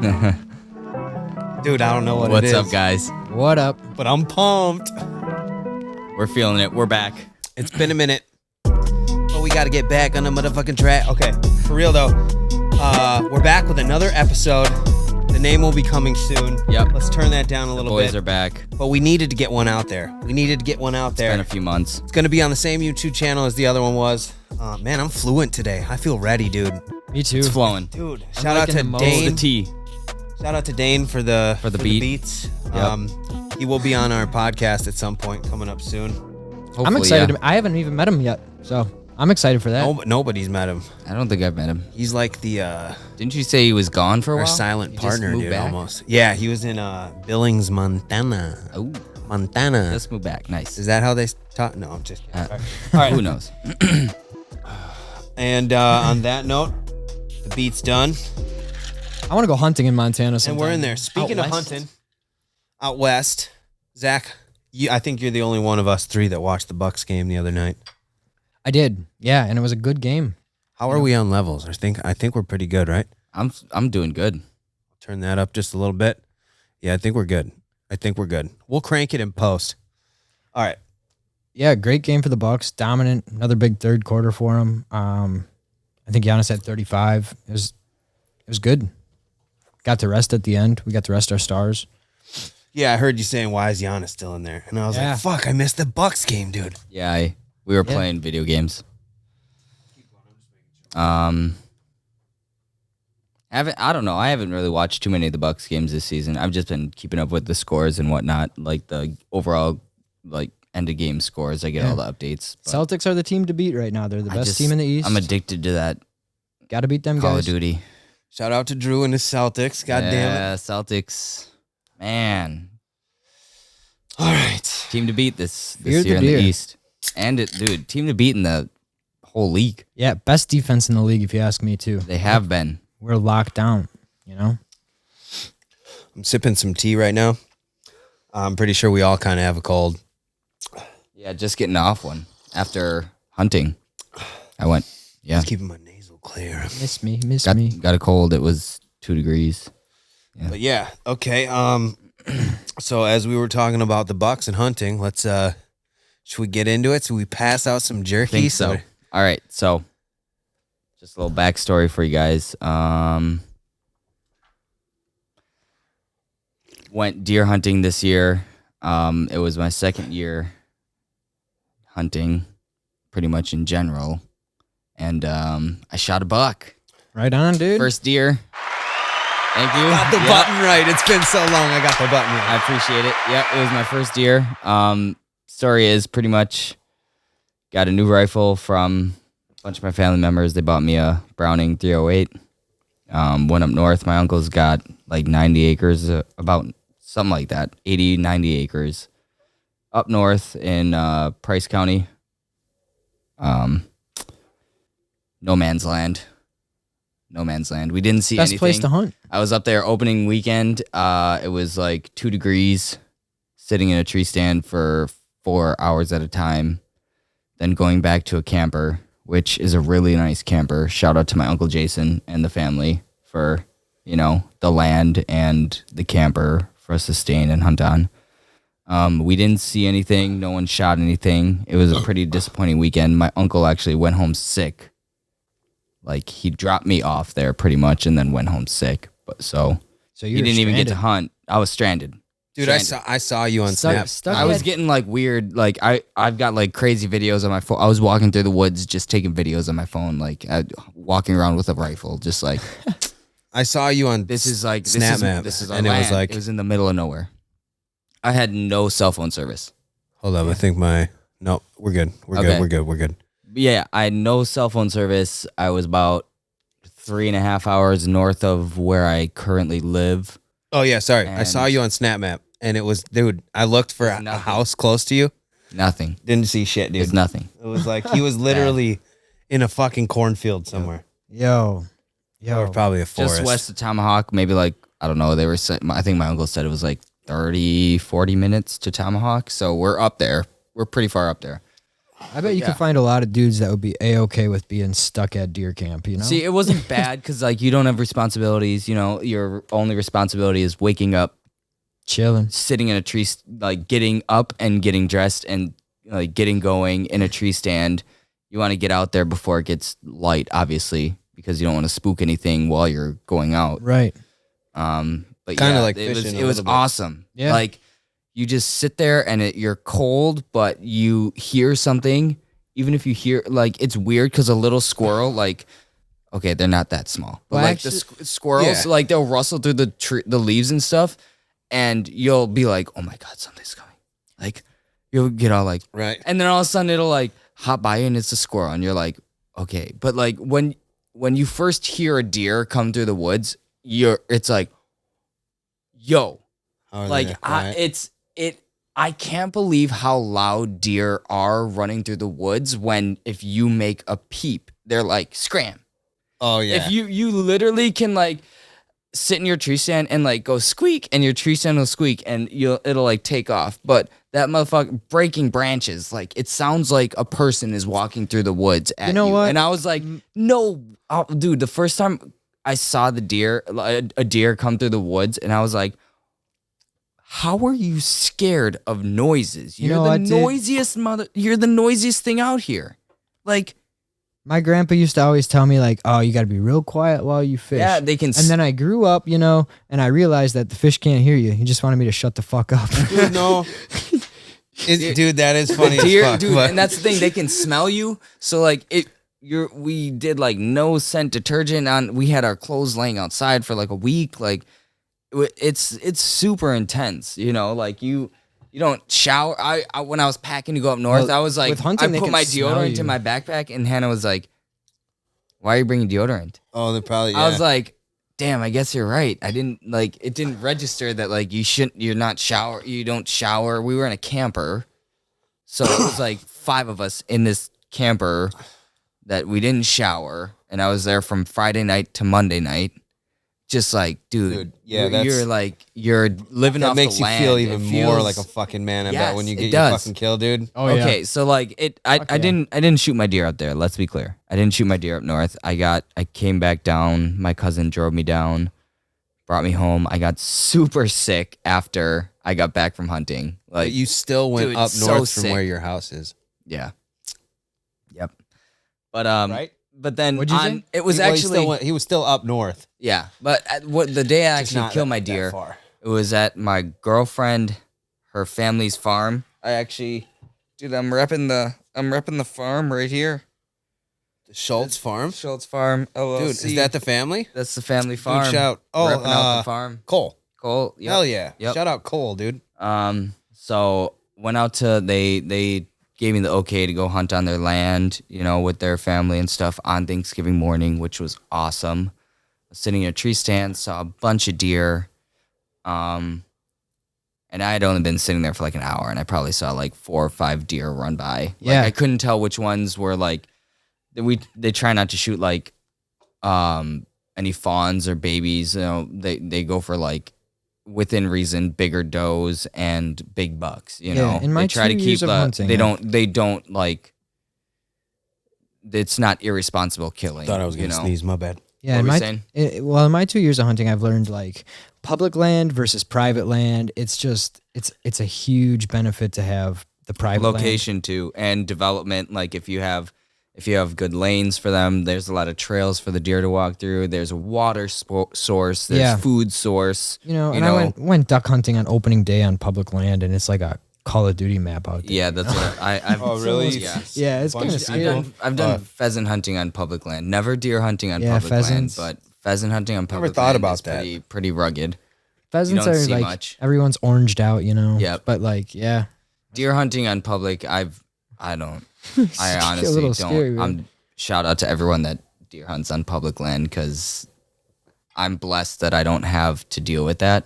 Dude, I don't know what it is. What's up, guys? What up? But I'm pumped. We're feeling it. We're back. It's been a minute. But we got to get back on the motherfucking track. Okay, for real though. We're back with another episode. The name will be coming soon. Yep. Let's turn that down a little bit. Boys are back. But we needed to get one out there. It's been a few months. It's going to be on the same YouTube channel as the other one was. Man, I'm fluent today. I feel ready, dude. Me too. It's flowing. Dude, shout out to The Dane. tea. Shout out to Dane for the beats. Yep. He will be on our podcast at some point coming up soon. Hopefully, I'm excited. yeah. I haven't even met him yet, so I'm excited for that. Nobody's met him. I don't think I've met him. He's like the Didn't you say he was gone for a our while? silent He just partner, moved dude. back? Almost. Yeah, he was in Billings, Montana. Oh, Montana. let's move back. Nice. Is that how they talk? No, I'm just kidding. All right. Who knows? And on that note, the beat's done, I want to go hunting in Montana sometime. and we're in there. Speaking of hunting, out west, Zach, I think you're the only one of us three that watched the Bucks game the other night. I did. Yeah, and it was a good game. How are we on levels? I think we're pretty good, right? I'm doing good. Turn that up just a little bit. Yeah, I think we're good. We'll crank it in post. All right. Yeah, great game for the Bucks. Dominant. Another big third quarter for them. I think Giannis had 35. It was good. Got to rest at the end. We got to rest our stars. Yeah, I heard you saying, why is Giannis still in there? And I was like, fuck, I missed the Bucks game, dude. Yeah, we were playing video games. I don't know. I haven't really watched too many of the Bucks games this season. I've just been keeping up with the scores and whatnot, like the overall end of game scores. I get all the updates. Celtics are the team to beat right now. They're the best team in the East. I'm addicted to that Got to beat them Call guys. of Duty. Shout out to Drew and his Celtics. God damn it. Yeah, Celtics. Man. All right. Team to beat this Fear year the in the deer. East. And team to beat in the whole league. Yeah, best defense in the league, if you ask me, too. They have been. We're locked down, you know? I'm sipping some tea right now. I'm pretty sure we all kind of have a cold. Yeah, just getting off one after hunting. I went, yeah. Just keeping my nasal clear. Miss me. Got a cold. It was 2 degrees. Yeah. But yeah, okay. So as we were talking about the Bucks and hunting, let's should we get into it? So we pass out some jerky. Think so. All right, so just a little backstory for you guys. Went deer hunting this year. It was my second year hunting, pretty much in general, and I shot a buck. Right on, dude. First deer. Thank you. Got the button right. It's been so long. I got the button right. I appreciate it. Yeah, it was my first deer. Story is pretty much got a new rifle from a bunch of my family members. They bought me a Browning 308. Went up north. My uncle's got like 90 acres, about something like that, 80, 90 acres. Up north in Price County. No man's land. We didn't see Best anything. place to hunt. I was up there opening weekend. It was like 2 degrees, sitting in a tree stand for 4 hours at a time, then going back to a camper, which is a really nice camper. Shout out to my Uncle Jason and the family for, the land and the camper for us to stay in and hunt on. We didn't see anything. No one shot anything. It was a pretty disappointing weekend. My uncle actually went home sick. Like, he dropped me off there pretty much and then went home sick. So he didn't even get to hunt. I was stranded. Dude, I saw you on Snap. I was getting like weird, like I've got like crazy videos on my phone. I was walking through the woods just taking videos on my phone, like walking around with a rifle, just like. I saw you on This is our and land. it was like, it was in the middle of nowhere. I had no cell phone service. hold up, I think no, we're good. We're good. Yeah, I had no cell phone service. I was about 3.5 hours north of where I currently live. Oh yeah, sorry. I And- saw you on Snap Map, and it was, dude. I looked for a house close to you. Nothing. Didn't see shit, dude. It's nothing. It was like he was literally in a fucking cornfield somewhere. Yo. Or probably a forest. Just west of Tomahawk, maybe like, I don't know, I think my uncle said it was like 30, 40 minutes to Tomahawk. So we're up there. We're pretty far up there. I bet you could find a lot of dudes that would be A-okay with being stuck at deer camp, you know? See, it wasn't bad because like you don't have responsibilities. You know, your only responsibility is waking up, chilling, sitting in a tree, like getting up and getting dressed and like getting going in a tree stand. You want to get out there before it gets light, obviously, because you don't want to spook anything while you're going out. Right. But Kinda yeah, like it fishing was a little bit. awesome. Yeah. Like you just sit there and you're cold, but you hear something. Even if you hear, like, it's weird because a little squirrel, like, okay, they're not that small, but Well, like actually- the squirrels, Yeah. like they'll rustle through the leaves and stuff, and you'll be like, oh my god, something's coming. Like you'll get all like, Right. and then all of a sudden it'll like hop by you and it's a squirrel, and you're like, okay, but like when you first hear a deer come through the woods, it's like, yo. Oh, Like yeah, right. I can't believe how loud deer are running through the woods when if you make a peep, they're like scram. Oh yeah. If you literally can like sit in your tree stand and like go squeak and your tree stand will squeak and it'll like take off. But that motherfucker breaking branches, like it sounds like a person is walking through the woods at you. know what? And I was like, no, dude, the first time I saw a deer come through the woods and I was like, how are you scared of noises? You You're know the what, dude? noisiest you're the noisiest thing out here. Like, My grandpa used to always tell me, like, oh, you got to be real quiet while you fish. yeah, they can. And then I grew up, you know, and I realized that the fish can't hear you. He just wanted me to shut the fuck up. Dude, no. Dude, that is funny deer, as fuck. dude, but- and that's the thing. They can smell you. So like we did like no scent detergent on. We had our clothes laying outside for like a week. Like it's super intense. You know, like you don't shower. I when I was packing to go up north, Well, I was like, with hunting, I they put can my smell deodorant you. in my backpack, and Hannah was like, "Why are you bringing deodorant?" oh, they're probably. Yeah. I was like, damn, I guess you're right. I didn't like it didn't register that like you don't shower. We were in a camper. So it was like 5 of us in this camper that we didn't shower, and I was there from Friday night to Monday night. Just like, dude, yeah, you're living that off makes the you land. feel It even more feels- like a fucking man. I Yes, bet when you it get your does. fucking kill, dude. Oh, yeah. Okay, so like I yeah. didn't shoot my deer out there. Let's be clear. I didn't shoot my deer up north. I came back down. My cousin drove me down, brought me home. I got super sick after I got back from hunting. But Like you still went dude, up so north from sick. where your house is. yeah. Yep. But Right? but then What'd you say? it was He was still up north. yeah. But the day I Just actually not killed my that deer, far. it was at my girlfriend, her family's farm. I actually, dude, I'm repping the farm right here. The Schultz farm. Schultz Farm LLC. Dude, is that the family? That's the family farm. shout. Oh, Repping out the farm. Cole. Cole. Yep. Hell yeah. Yep. Shout out Cole, dude. So went out to they gave me the okay to go hunt on their land, you know, with their family and stuff on Thanksgiving morning, which was awesome. Sitting in a tree stand, saw a bunch of deer. And I had only been sitting there for like an hour, and I probably saw like 4 or 5 deer run by. Yeah. Like I couldn't tell which ones were like they try not to shoot like any fawns or babies. You know, they go for like within reason bigger does and big bucks. You Yeah, know, in my they try to 2 keep years of hunting, they I- don't like. It's not irresponsible killing. Thought I was you gonna know? sneeze. My bad. Yeah, What in were you my, saying? well, in my 2 years of hunting, I've learned like public land versus private land. It's just it's a huge benefit to have the private land. Location too, and development. Like if you have good lanes for them, there's a lot of trails for the deer to walk through. There's a water source. There's Yeah. food source. You know, and I went duck hunting on opening day on public land, and it's like a Call of Duty map out there. Yeah, that's what I've. Oh, really? Yeah. Yeah, it's Bunch kind of of people. scary. I've done pheasant hunting on public land. Never deer hunting on Yeah, public pheasants. land, but pheasant hunting on public thought land about is that. pretty rugged. Pheasants don't are see like much. everyone's oranged out, you know. Yep. But like, yeah, Deer hunting on public, I don't. I a honestly little don't. scary, man. I'm shout out to everyone that deer hunts on public land because I'm blessed that I don't have to deal with that.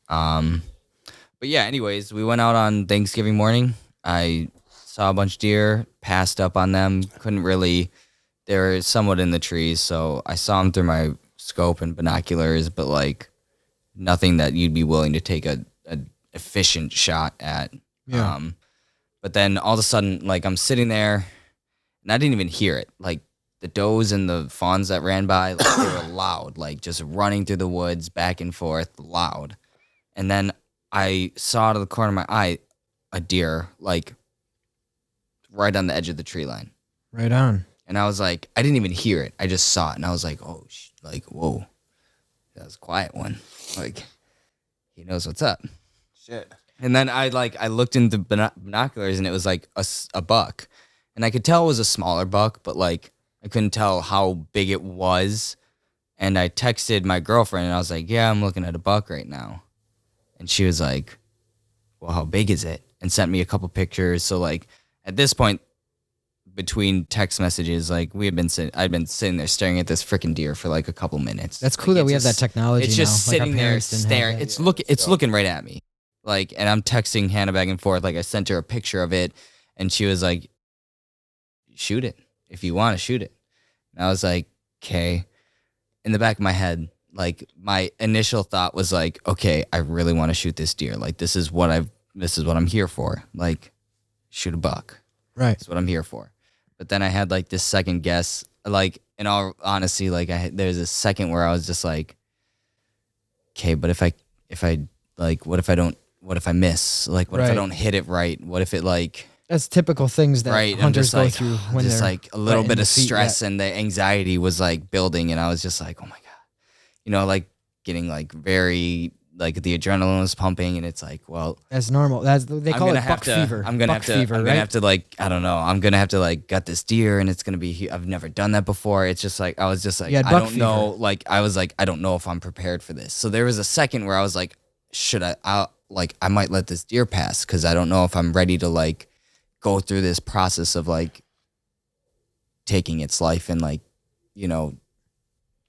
But yeah, anyways, we went out on Thanksgiving morning. I saw a bunch of deer, passed up on them. Couldn't really. They were somewhat in the trees, so I saw them through my scope and binoculars, but like nothing that you'd be willing to take a efficient shot at. Yeah. But then all of a sudden, like I'm sitting there and I didn't even hear it. Like the does and the fawns that ran by, like they were loud, like just running through the woods back and forth, loud. And then I saw out of the corner of my eye a deer, like right on the edge of the tree line. Right on. And I was like, I didn't even hear it. I just saw it. And I was like, oh, like, whoa. That was a quiet one. Like, he knows what's up. Shit. And then I looked into binoculars and it was like a buck. And I could tell it was a smaller buck, but like I couldn't tell how big it was. And I texted my girlfriend and I was like, yeah, I'm looking at a buck right now. And she was like, well, how big is it? And sent me a couple pictures. So like at this point, between text messages, like I'd been sitting there staring at this freaking deer for like a couple minutes. That's cool that we have that technology. It's just now. sitting like there staring. It's looking right at me. Like, and I'm texting Hannah back and forth. Like I sent her a picture of it and she was like, shoot it. If you want to shoot it. And I was like, okay. In the back of my head, like my initial thought was like, okay, I really want to shoot this deer. Like this is what I'm here for. Like shoot a buck. Right. That's what I'm here for. But then I had like this second guess, like in all honesty, like there's a second where I was just like, okay, but if I like, what if I miss? Like, what if I don't hit it right? What if it like, that's typical things that hunters go like, through when just they're like a little bit of stress yet. and the anxiety was like building. And I was just like, oh my God, like getting like very, like the adrenaline was pumping and it's like, well, that's normal. They call it buck fever. I'm gonna have to like, I don't know. I'm gonna have to like gut this deer and it's gonna be. I've never done that before. It's just like I was just like, I don't know. Like I was like, I don't know if I'm prepared for this. So there was a second where I was like, should I might let this deer pass because I don't know if I'm ready to like go through this process of like taking its life and like,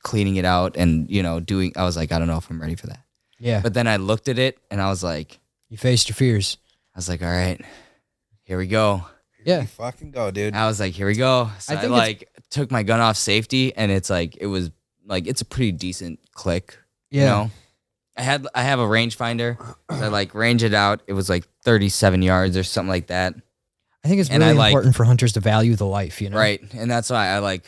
cleaning it out and doing. I was like, I don't know if I'm ready for that. Yeah. But then I looked at it and I was like, you faced your fears. I was like, all right, here we go. Yeah. You fucking go, dude. I was like, here we go. So I like took my gun off safety and it's like, it was like, it's a pretty decent click. Yeah. I have a rangefinder. So I like range it out. It was like 37 yards or something like that. I think it's really important for hunters to value the life, Right. And that's why I like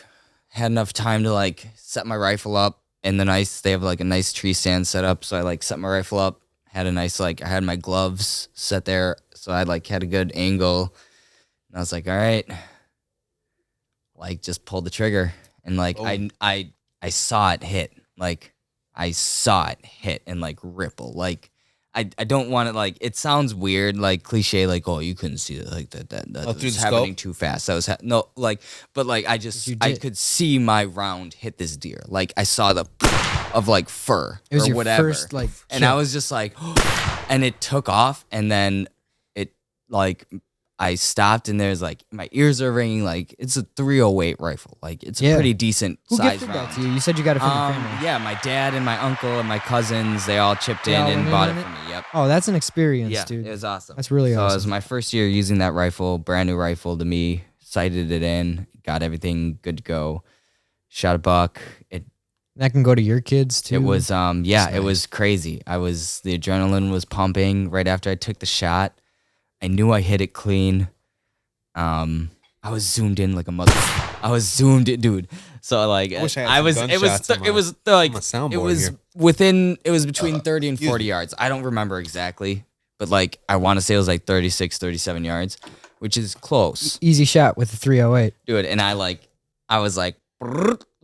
had enough time to like set my rifle up. And they have like a nice tree stand set up. So I like set my rifle up, had a nice, like I had my gloves set there. So I like had a good angle and I was like, all right, like just pull the trigger. And like, I saw it hit, like I saw it hit and like ripple. Like I don't want to like, it sounds weird, like cliche, like, oh, you couldn't see it like that was happening too fast. That was, no, like, but like, I could see my round hit this deer. Like I saw the of like fur it was or your whatever. First, like, and I was just like, and it took off and then it like, I stopped and there's like, my ears are ringing. Like it's a 308 rifle. Like it's a pretty decent size round. Who gifted that to you? You said you got it from your family. Yeah, my dad and my uncle and my cousins, they all chipped in and bought it for me. Yep. Oh, that's an experience, dude. It was awesome. That's really awesome. So it was my first year using that rifle, brand new rifle to me, sighted it in, got everything good to go, shot a buck. That can go to your kids too. It was, it was crazy. The adrenaline was pumping right after I took the shot. I knew I hit it clean. I was zoomed in like a mother. I was zoomed in, dude. So like, it was between 30 and 40 yards. I don't remember exactly, but like, I want to say it was like 36, 37 yards, which is close. Easy shot with the 308. Dude, and I was like,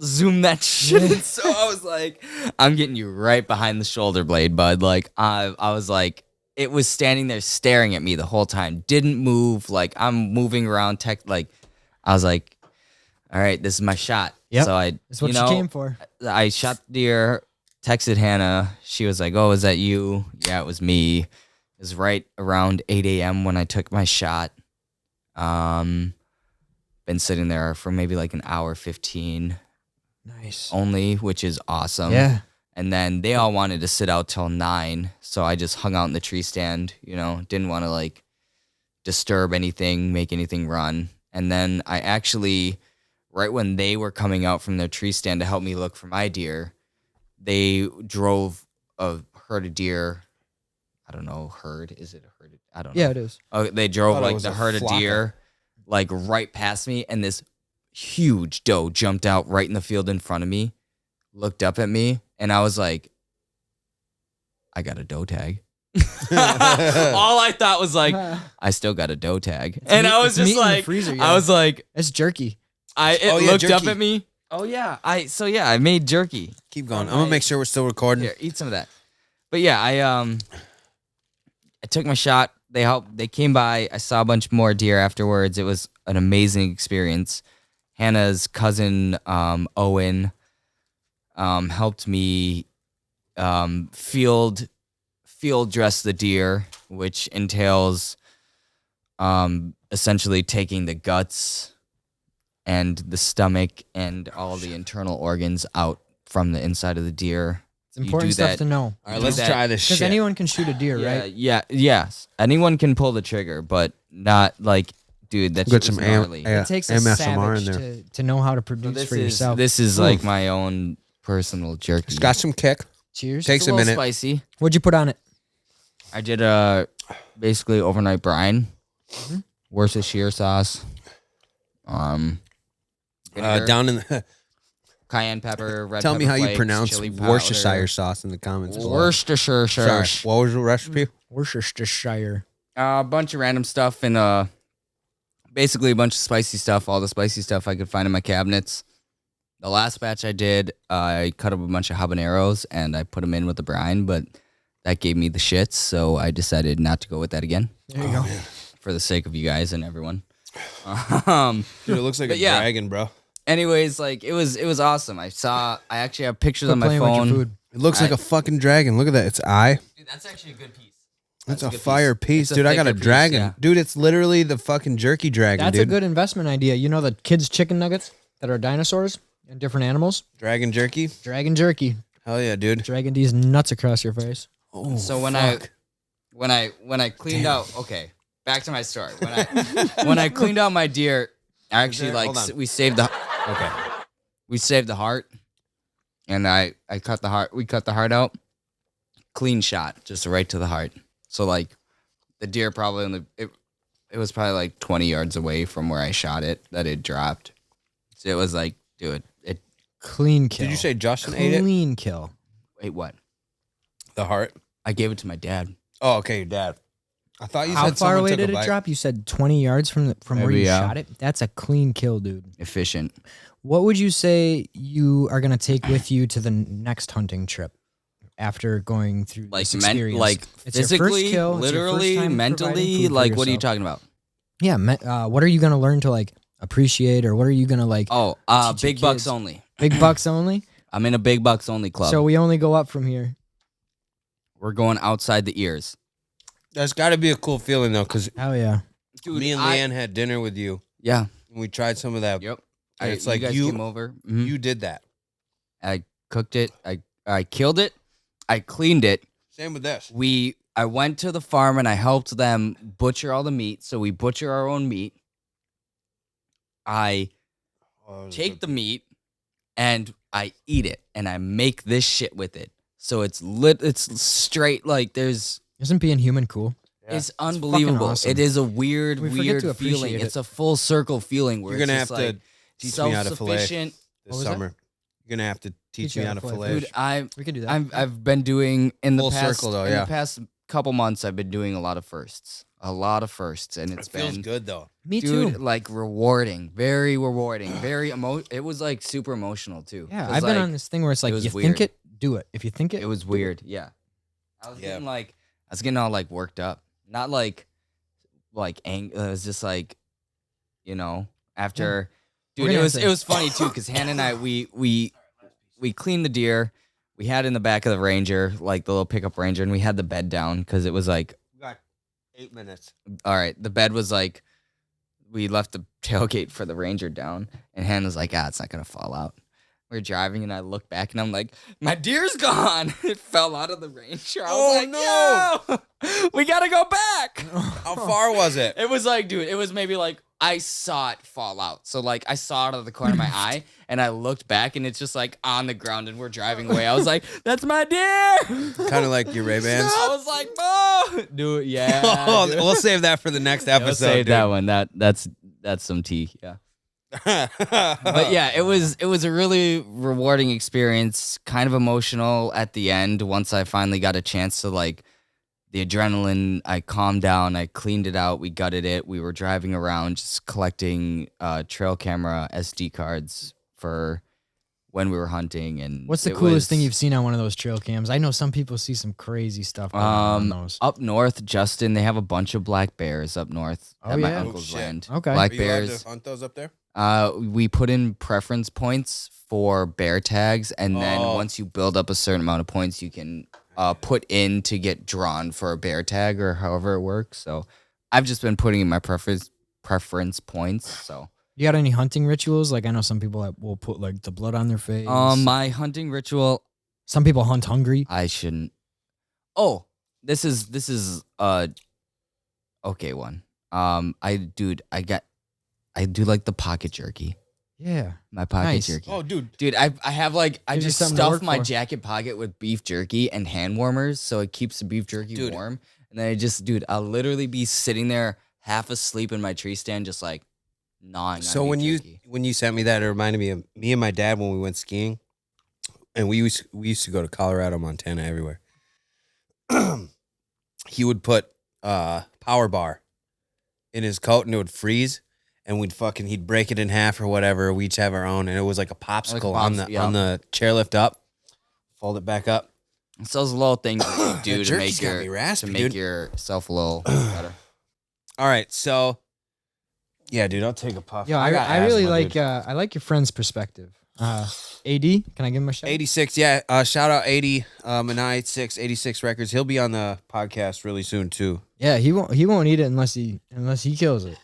zoom that shit. Yeah. So I was like, I'm getting you right behind the shoulder blade, bud. Like, I was like, it was standing there staring at me the whole time. Didn't move. Like I'm moving around. I was like, all right, this is my shot. Yep. So that's what you came for. I shot the deer, texted Hannah. She was like, oh, is that you? Yeah, it was me. It was right around 8 a.m. when I took my shot. Been sitting there for maybe like an hour 15. Nice. Only, which is awesome. Yeah. And then they all wanted to sit out till 9. So I just hung out in the tree stand, didn't want to like disturb anything, make anything run. And then I actually, right when they were coming out from their tree stand to help me look for my deer, they drove a herd of deer. I don't know, herd. Is it a herd? I don't know. Yeah, it is. Oh, they drove Thought it like was the a herd of flock of- deer, like right past me, and this huge doe jumped out right in the field in front of me, looked up at me, and I was like, I got a doe tag. All I thought was like, I still got a doe tag, and meat- I was it's meat just in the like, freezer, I yeah. was like, It's jerky. it Oh, yeah, looked up jerky. at me. Oh yeah, I made jerky. Keep going. I'm gonna make sure we're still recording. Here, eat some of that. But yeah, I took my shot. They came by. I saw a bunch more deer afterwards. It was an amazing experience. Hannah's cousin Owen helped me field dress the deer, which entails essentially taking the guts and the stomach and all the internal organs out from the inside of the deer. It's important stuff to know. All right, let's try this Because shit. anyone can shoot a deer, Yeah, right? yes. Anyone can pull the trigger, but not like, dude, that's Got just some gnarly. It takes a MSMR in savage there. to know how to So produce for yourself. This is like my own personal jerky. It's got some kick. Cheers. Takes It's a a little minute. spicy. What'd you put on it? I did basically overnight brine, Worcestershire sauce, vinegar, Down in the, cayenne pepper, red tell me pepper how you flakes, pronounce chili powder, Worcestershire sauce in the comments. below. Worcestershire Sorry. sauce. What was the recipe? Worcestershire. A bunch of random stuff and basically a bunch of spicy stuff. All the spicy stuff I could find in my cabinets. The last batch I did, I cut up a bunch of habaneros and I put them in with the brine, but that gave me the shits, so I decided not to go with that again There you go. for the sake of you guys and everyone. Dude, it looks like But a yeah. dragon, bro. Anyways, like it was awesome. I actually have pictures Quit on my playing with your phone. food. It looks like a fucking dragon. Look at that. Its eye. Dude, that's actually a good piece. That's a good fire piece, It's a dude. I got a thicker piece, dragon. yeah. Dude, it's literally the fucking jerky dragon, That's dude. a good investment idea. You know the kids' chicken nuggets that are dinosaurs and different animals? Dragon jerky. Dragon jerky. Hell yeah, dude. Dragging these nuts across your face. Oh, So when fuck. I cleaned out, okay, back to my story. When I cleaned out my deer, I actually there? Hold on. we saved the Okay. heart, and I cut the heart. We cut the heart out, clean shot, just right to the heart. So like, the deer probably only it was probably like 20 yards away from where I shot it that it dropped. So it was like, dude, it Clean kill. Did you say Justin ate it? clean kill? wait what? The heart? I gave it to my dad. Oh, okay, your dad. I thought you How said far someone away took a did it bite. drop? You said 20 yards from where Maybe, you yeah. shot it. That's a clean kill, dude. Efficient. What would you say you are gonna take with you to the next hunting trip after going through Like this experience? like It's your first physically, kill, it's your first literally, time providing mentally. food for Like, what are you yourself. talking about? Yeah, what are you gonna learn to like appreciate, or what are you gonna like? Oh, Teach your big bucks kids. only. Big bucks only. I'm in a big bucks only club. So we only go up from here. We're going outside the ears. That's got to be a cool feeling, though, because Hell yeah. Dude, me and Leanne had dinner with you, Yeah. and we tried some of that. Yep. And it's you like guys you- came over. Mhm. You did that. I cooked it. I killed it. I cleaned it. Same with this. I went to the farm and I helped them butcher all the meat. So we butcher our own meat. I take the meat and I eat it and I make this shit with it. So it's straight like there's Isn't being human cool? it's fucking unbelievable. awesome. It is a weird, We forget weird to appreciate feeling. it. It's a full circle feeling where You're gonna it's have just to like teach me how to fillet self-sufficient. this What was that? summer. You're gonna have to teach me how to fillet. Dude, We could do that. I've been doing in the Full past circle, though, in yeah. the past couple months I've been doing a lot of firsts. And it's It feels been good though. Me dude, too. like rewarding, very rewarding, very it was like super emotional too. Yeah, 'Cause, I've been like, on this thing where it's like was you weird. think it, do it. If you think it, It was weird. Yeah. I was getting all like worked up. Not like it was just like, after We're dude, gonna have it to- was funny too cuz Hannah and I we cleaned the deer. We had it in the back of the Ranger, like the little pickup Ranger, and we had the bed down cuz it was like, We got 8 minutes. all right, the bed was like, we left the tailgate for the Ranger down, and Hannah's like, it's not gonna fall out. We're driving, and I look back, and I'm like, my deer's gone. It fell out of the Ranger. I was like, no, we gotta go back. How far was it? It was like, dude, it was maybe like I saw it fall out. So like I saw it out of the corner of my eye, and I looked back, and it's just like on the ground, and we're driving away. I was like, "That's my deer!" Kind of like your Ray-Bans. I was like, "Oh, dude, yeah." Oh, dude. we'll save that for the next episode. We'll save dude. that one. That's some tea. Yeah. But yeah, it was a really rewarding experience, kind of emotional at the end once I finally got a chance to like the adrenaline. I calmed down, I cleaned it out, we gutted it. We were driving around just collecting trail camera SD cards for when we were hunting. And What's the coolest thing you've seen on one of those trail cams? I know some people see some crazy stuff on those. Up north, Justin, they have a bunch of black bears up north at my yeah? uncle's land. Okay. Black Are you allowed bears. to hunt those up there? We put in preference points for bear tags, and then once you build up a certain amount of points, you can put in to get drawn for a bear tag or however it works. So I've just been putting in my preference points. So You got any hunting rituals? Like I know some people that will put like the blood on their face. my hunting ritual, Some people hunt hungry. I shouldn't. Oh, this is okay one. I do like the pocket jerky. Yeah. My pocket Nice. jerky. Oh, dude. Dude, I have like I Gives you just something to stuff work my for. jacket pocket with beef jerky and hand warmers, so it keeps the beef jerky Dude. warm. And then I'll literally be sitting there half asleep in my tree stand, just like gnawing. So on when beef jerky. you sent me that, it reminded me of me and my dad when we went skiing, and we used to go to Colorado, Montana, everywhere. He would put power bar in his coat, and it would freeze, and he'd break it in half or whatever. We each have our own, and it was like a popsicle on the chairlift up. Fold it back up. it's those little things that you do to jerky's make got me raspy, to make dude. yourself a little better. All right, so yeah, dude, I'll take a puff. Yeah, got I really asthma, like dude. I like your friend's perspective. AD, can I give him a shout? 86, yeah. Shout out 80, Manai 86 Records. He'll be on the podcast really soon too. Yeah, he won't eat it unless he kills it,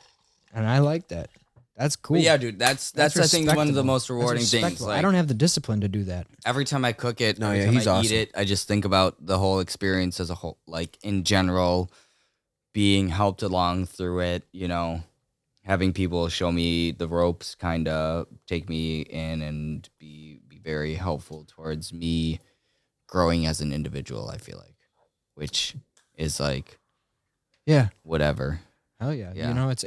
and I like that. That's cool. But yeah, dude, that's I think one of the respectable. most That's rewarding things. respectable. Like, I don't have the discipline to do that. every time I cook it, No, every yeah, time he's I awesome. eat it, I just think about the whole experience as a whole, like in general, being helped along through it, having people show me the ropes, kind of take me in and be very helpful towards me growing as an individual, I feel like, which is like Yeah. whatever. Hell yeah. Yeah. It's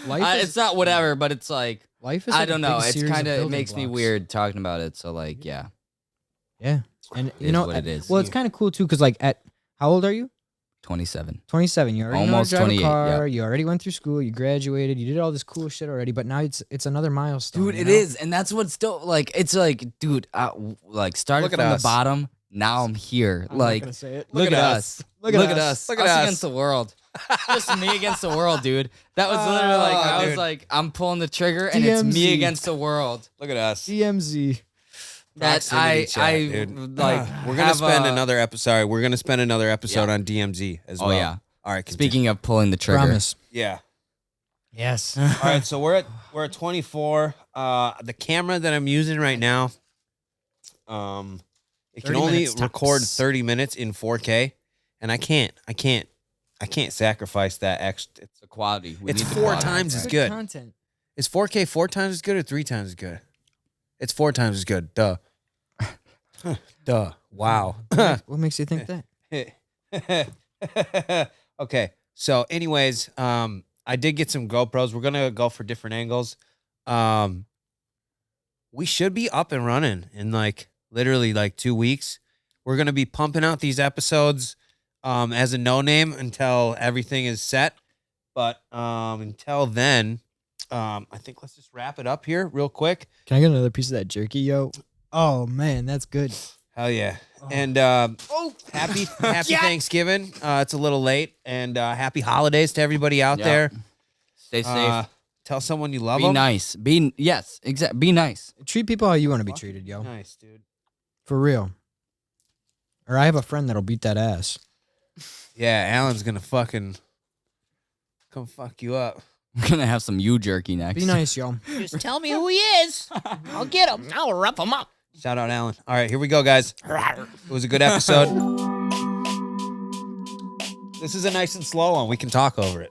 life. It's not whatever, but it's like, Life is. I like a don't know. big It's series of kind of, it building makes me blocks. weird talking about it. So like, yeah. Yeah, and It you is know what it is. Well, it's kind of cool too, because like how old are you? 27. 27. You already Almost know how to 28, drive a car. yeah. You already went through school. You graduated. You did all this cool shit already. But now it's another milestone. Dude, you it know? is, and that's what's still like. It's like, dude, like started Look at from us. the bottom. Now I'm here. I'm not like, gonna say it. look at us. Look at us. us. Look at us us. against the world. Just me against the world, dude. That was literally like I was dude. like, I'm pulling the trigger, and it's DMZ. me against the world. Look at us. DMZ. That Proximity chat, I dude. like. We're gonna spend another episode. Sorry, we're gonna spend another episode on DMZ as Oh well. yeah. All right. Continue. Speaking of pulling the trigger, Promise. Yeah. Yes. All right. So we're at 24. The camera that I'm using right now, it can 30 only minutes tops. record 30 minutes in 4K, and I can't sacrifice that extra. it's the quality. We It's need the 4 quality. times as Good good. content. Is 4K 4 times as good or 3 times as good? It's 4 times as good. Duh. Duh. Wow. What makes you think that? Okay. So, anyways, I did get some GoPros. We're gonna go for different angles. We should be up and running in literally 2 weeks. We're gonna be pumping out these episodes as a no name until everything is set. But until then, I think let's just wrap it up here real quick. Can I get another piece of that jerky, yo? Oh man, that's good. Hell yeah. And happy Thanksgiving. It's a little late. And happy holidays to everybody out Yeah. there. Stay safe. Tell someone you love Be them. nice. Be nice. Treat people how you want to be treated, yo. Nice, dude. For real. Or I have a friend that'll beat that ass. Yeah, Alan's gonna fucking come fuck you up. I'm gonna have some you jerky next. Be nice, yo. Just tell me who he is. I'll get him. I'll rough him up. Shout out Alan. All right, here we go, guys. It was a good episode. This is a nice and slow one. We can talk over it.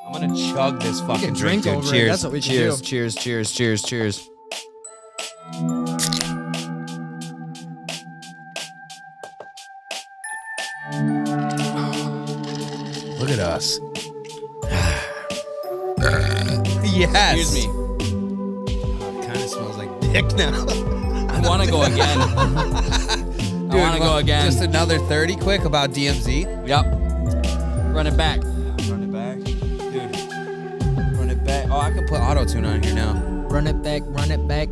I'm gonna chug this fucking drink dude. over it. Cheers. That's what we can Cheers, do. cheers, cheers, cheers, cheers. Look at us. Yes. Excuse me. Oh, it kind of smells like dick now. I want to go again. I want to go again. Just another 30 quick about DMZ. Yep. Run it back. Run it back. Dude. Run it back. Oh, I can put auto-tune on here now. Run it back, run it back.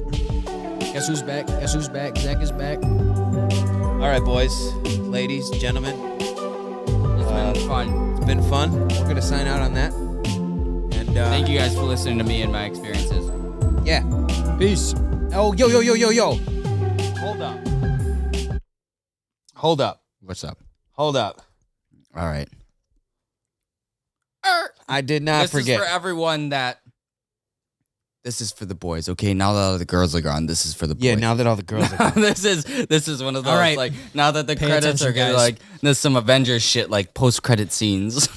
Guess who's back? Guess who's back? Zach is back. All right, boys, ladies, gentlemen. It's been fun. It's been fun. We're going to sign out on that. And Thank you guys for listening to me and my experiences. Yeah. Peace. Oh, yo. Hold up. Hold up. What's up? Hold up. All right. I did not This forget. is for everyone that. This is for the boys, okay? Now that all the girls are gone, this is for the boys. Yeah, now that all the girls are gone. this is one of those All right. like now that the Pay credits attention, are gonna guys. like there's some Avengers shit like post credit scenes.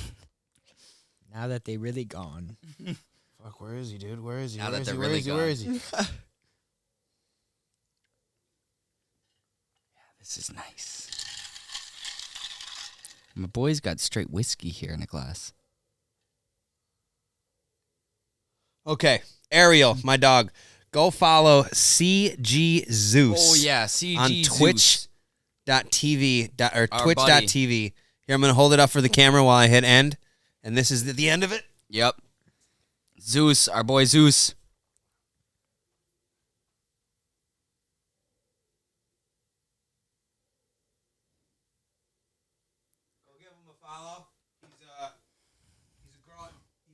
Now that they really gone. Fuck, where is he, dude? Where is he? Now Where that is he? they're Where really is he? Where is he? This is nice. My boys got straight whiskey here in a glass. Okay, Ariel, my dog. Go follow CG Zeus. Oh yeah, CG on Zeus. Twitch.tv or Our Twitch.tv. Here, I'm gonna hold it up for the camera while I hit end, and this is the end of it. Yep. Zeus, our boy Zeus. Go give him a follow. He's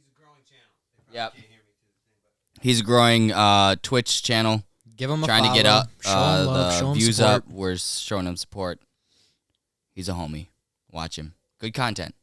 a growing channel. They probably Yep. can't hear me through the thing, but He's a growing Twitch channel. Give him a Trying follow. to get up Show him love. Show the him views support. up. We're showing him support. He's a homie. Watch him. Good content.